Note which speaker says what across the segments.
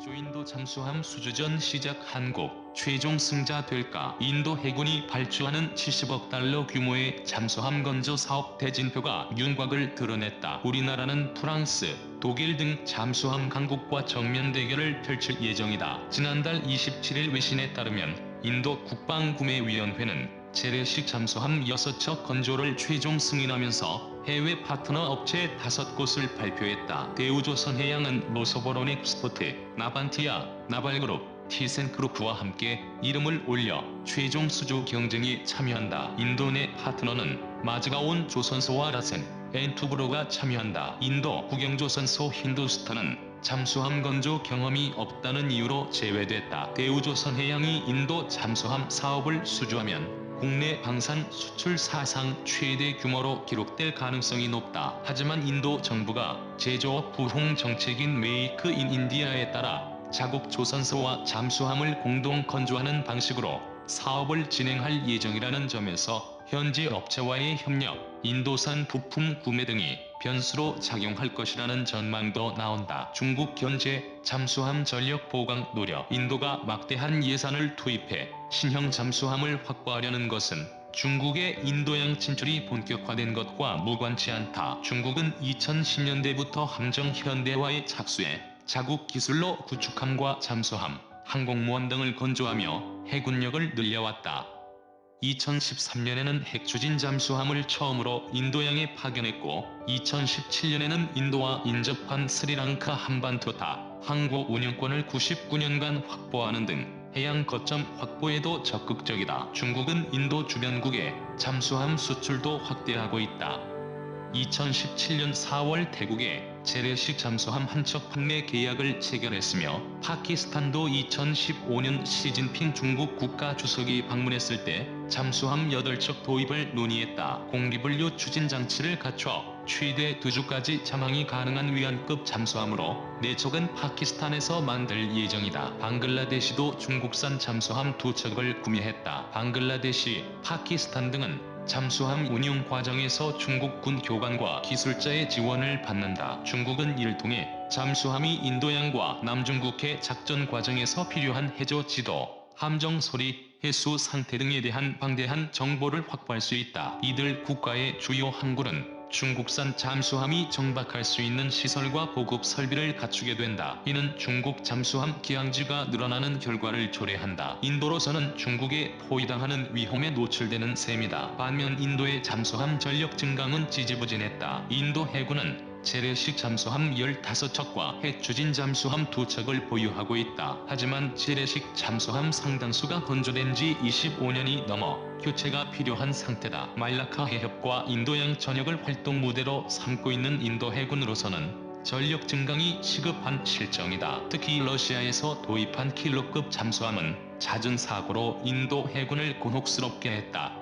Speaker 1: 조인도 잠수함 수주전 시작 한국 최종 승자 될까? 인도 해군이 발주하는 70억 달러 규모의 잠수함 건조 사업 대진표가 윤곽을 드러냈다. 우리나라는 프랑스, 독일 등 잠수함 강국과 정면 대결을 펼칠 예정이다. 지난달 27일 외신에 따르면 인도 국방구매위원회는 재래식 잠수함 6척 건조를 최종 승인하면서 해외 파트너 업체 5곳을 발표했다. 대우조선해양은 로소보로넥스포트, 나반티아, 나발그룹, 티센그룹과 함께 이름을 올려 최종 수주 경쟁에 참여한다. 인도 내 파트너는 마즈가온 조선소와 라센, 엔투브로가 참여한다. 인도 국영조선소 힌두스탄은 잠수함 건조 경험이 없다는 이유로 제외됐다. 대우조선해양이 인도 잠수함 사업을 수주하면 국내 방산 수출 사상 최대 규모로 기록될 가능성이 높다. 하지만 인도 정부가 제조업 부흥 정책인 메이크 인 인디아에 따라 자국 조선소와 잠수함을 공동 건조하는 방식으로 사업을 진행할 예정이라는 점에서 현지 업체와의 협력, 인도산 부품 구매 등이 변수로 작용할 것이라는 전망도 나온다. 중국 견제, 잠수함 전력 보강 노력. 인도가 막대한 예산을 투입해 신형 잠수함을 확보하려는 것은 중국의 인도양 진출이 본격화된 것과 무관치 않다. 중국은 2010년대부터 함정 현대화에 착수해 자국 기술로 구축함과 잠수함, 항공모함 등을 건조하며 해군력을 늘려왔다. 2013년에는 핵추진 잠수함을 처음으로 인도양에 파견했고 2017년에는 인도와 인접한 스리랑카 한반도타 항구 운영권을 99년간 확보하는 등 해양 거점 확보에도 적극적이다. 중국은 인도 주변국에 잠수함 수출도 확대하고 있다. 2017년 4월 태국에 재래식 잠수함 한 척 판매 계약을 체결했으며 파키스탄도 2015년 시진핑 중국 국가주석이 방문했을 때 잠수함 8척 도입을 논의했다. 공기분류 추진 장치를 갖춰 최대 2주까지 잠항이 가능한 위안급 잠수함으로 4척은 파키스탄에서 만들 예정이다. 방글라데시도 중국산 잠수함 2척을 구매했다. 방글라데시, 파키스탄 등은 잠수함 운용 과정에서 중국군 교관과 기술자의 지원을 받는다. 중국은 이를 통해 잠수함이 인도양과 남중국해 작전 과정에서 필요한 해저 지도, 함정 소리, 해수 상태 등에 대한 방대한 정보를 확보할 수 있다. 이들 국가의 주요 항구는 중국산 잠수함이 정박할 수 있는 시설과 보급 설비를 갖추게 된다. 이는 중국 잠수함 기항지가 늘어나는 결과를 초래한다. 인도로서는 중국에 포위당하는 위험에 노출되는 셈이다. 반면 인도의 잠수함 전력 증강은 지지부진했다. 인도 해군은 재래식 잠수함 15척과 핵추진 잠수함 2척을 보유하고 있다. 하지만 재래식 잠수함 상당수가 건조된 지 25년이 넘어 교체가 필요한 상태다. 말라카 해협과 인도양 전역을 활동 무대로 삼고 있는 인도 해군으로서는 전력 증강이 시급한 실정이다. 특히 러시아에서 도입한 킬러급 잠수함은 잦은 사고로 인도 해군을 곤혹스럽게 했다.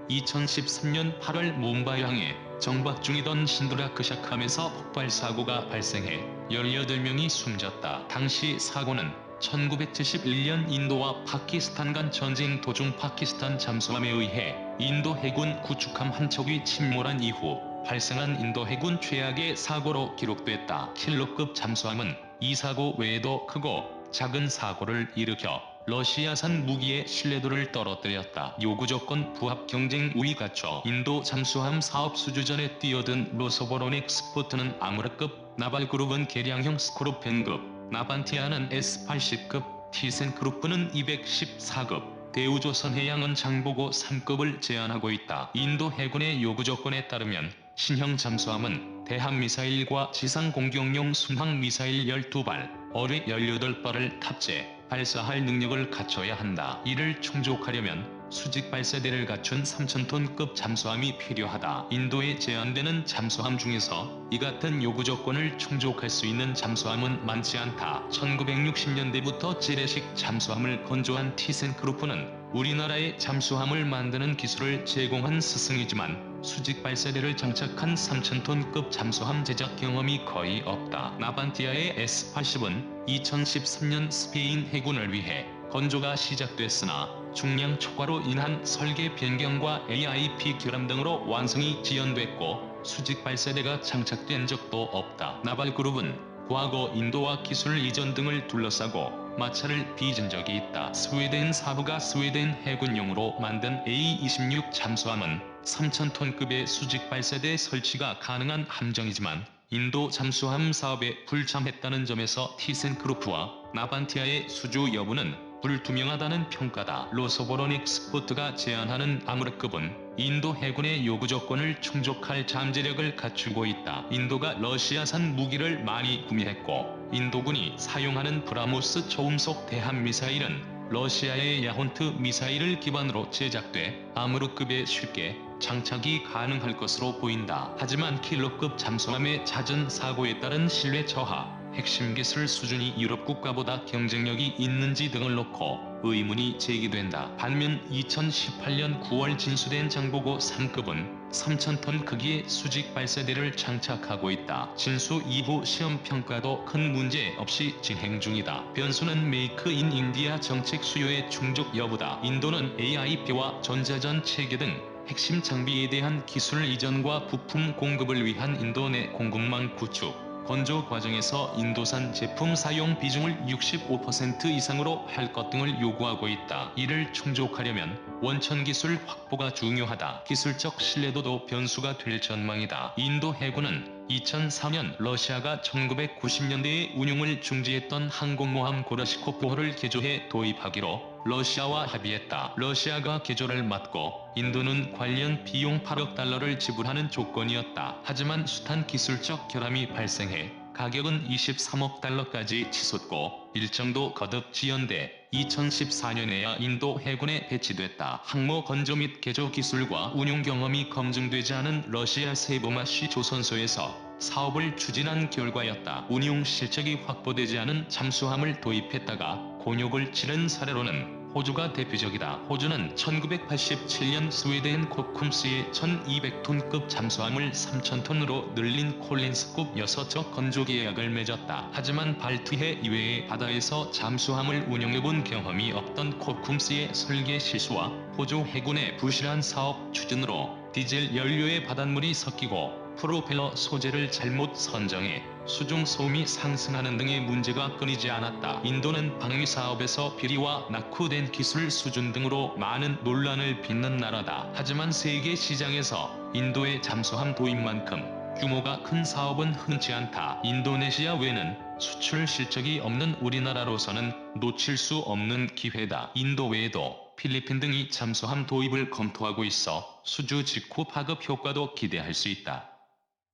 Speaker 1: 2013년 8월 뭄바이항에 정박 중이던 신드라크샤함에서 폭발 사고가 발생해 18명이 숨졌다. 당시 사고는 1971년 인도와 파키스탄 간 전쟁 도중 파키스탄 잠수함에 의해 인도 해군 구축함 한 척이 침몰한 이후 발생한 인도 해군 최악의 사고로 기록됐다. 킬러급 잠수함은 이 사고 외에도 크고 작은 사고를 일으켜 러시아산 무기의 신뢰도를 떨어뜨렸다. 요구조건 부합 경쟁 우위 갖춰 인도 잠수함 사업 수주전에 뛰어든 로소보로넥스포트는 아무르급, 나발그룹은 개량형 스코르펜급, 나반티아는 S-80급, 티센그룹은 214급, 대우조선해양은 장보고 3급을 제안하고 있다. 인도 해군의 요구조건에 따르면 신형 잠수함은 대함미사일과 지상공격용 순항미사일 12발, 어뢰 18발을 탑재, 발사할 능력을 갖춰야 한다. 이를 충족하려면 수직 발사대를 갖춘 3,000톤급 잠수함이 필요하다. 인도에 제안되는 잠수함 중에서 이 같은 요구 조건을 충족할 수 있는 잠수함은 많지 않다. 1960년대부터 재래식 잠수함을 건조한 티센그룹은 우리나라에 잠수함을 만드는 기술을 제공한 스승이지만 수직 발사대를 장착한 3,000톤급 잠수함 제작 경험이 거의 없다. 나반티아의 S-80은 2013년 스페인 해군을 위해 건조가 시작됐으나 중량 초과로 인한 설계 변경과 AIP 결함 등으로 완성이 지연됐고 수직 발사대가 장착된 적도 없다. 나발그룹은 과거 인도와 기술 이전 등을 둘러싸고 마찰을 빚은 적이 있다. 스웨덴 사부가 스웨덴 해군용으로 만든 A-26 잠수함은 3,000톤급의 수직 발사대 설치가 가능한 함정이지만 인도 잠수함 사업에 불참했다는 점에서 티센크루프와 나반티아의 수주 여부는 불투명하다는 평가다. 로소보로닉 스포트가 제안하는 아무르급은 인도 해군의 요구 조건을 충족할 잠재력을 갖추고 있다. 인도가 러시아산 무기를 많이 구매했고 인도군이 사용하는 브라모스 초음속 대함미사일은 러시아의 야혼트 미사일을 기반으로 제작돼 아무르급에 쉽게 장착이 가능할 것으로 보인다. 하지만 킬러급 잠수함의 잦은 사고에 따른 신뢰 저하, 핵심 기술 수준이 유럽 국가보다 경쟁력이 있는지 등을 놓고 의문이 제기된다. 반면 2018년 9월 진수된 장보고 3급은 3,000톤 크기의 수직 발사대를 장착하고 있다. 진수 이후 시험 평가도 큰 문제 없이 진행 중이다. 변수는 메이크 인 인디아 정책 수요의 충족 여부다. 인도는 AIP와 전자전 체계 등 핵심 장비에 대한 기술 이전과 부품 공급을 위한 인도 내 공급망 구축, 건조 과정에서 인도산 제품 사용 비중을 65% 이상으로 할 것 등을 요구하고 있다. 이를 충족하려면 원천 기술 확보가 중요하다. 기술적 신뢰도도 변수가 될 전망이다. 인도 해군은 2004년 러시아가 1990년대에 운용을 중지했던 항공모함 고라시코프호를 개조해 도입하기로 러시아와 합의했다. 러시아가 개조를 맡고 인도는 관련 비용 8억 달러를 지불하는 조건이었다. 하지만 숱한 기술적 결함이 발생해 가격은 23억 달러까지 치솟고 일정도 거듭 지연돼 2014년에야 인도 해군에 배치됐다. 항모 건조 및 개조 기술과 운용 경험이 검증되지 않은 러시아 세보마시 조선소에서 사업을 추진한 결과였다. 운용 실적이 확보되지 않은 잠수함을 도입했다가 곤욕을 치른 사례로는 호주가 대표적이다. 호주는 1987년 스웨덴 코쿰스의 1200톤급 잠수함을 3000톤으로 늘린 콜린스급 6척 건조 계약을 맺었다. 하지만 발트해 이외의 바다에서 잠수함을 운영해본 경험이 없던 코쿰스의 설계 실수와 호주 해군의 부실한 사업 추진으로 디젤 연료에 바닷물이 섞이고 프로펠러 소재를 잘못 선정해 수중 소음이 상승하는 등의 문제가 끊이지 않았다. 인도는 방위 사업에서 비리와 낙후된 기술 수준 등으로 많은 논란을 빚는 나라다. 하지만 세계 시장에서 인도의 잠수함 도입만큼 규모가 큰 사업은 흔치 않다. 인도네시아 외는 수출 실적이 없는 우리나라로서는 놓칠 수 없는 기회다. 인도 외에도 필리핀 등이 잠수함 도입을 검토하고 있어 수주 직후 파급 효과도 기대할 수 있다.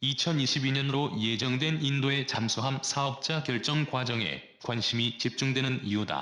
Speaker 1: 2022년으로 예정된 인도의 잠수함 사업자 결정 과정에 관심이 집중되는 이유다.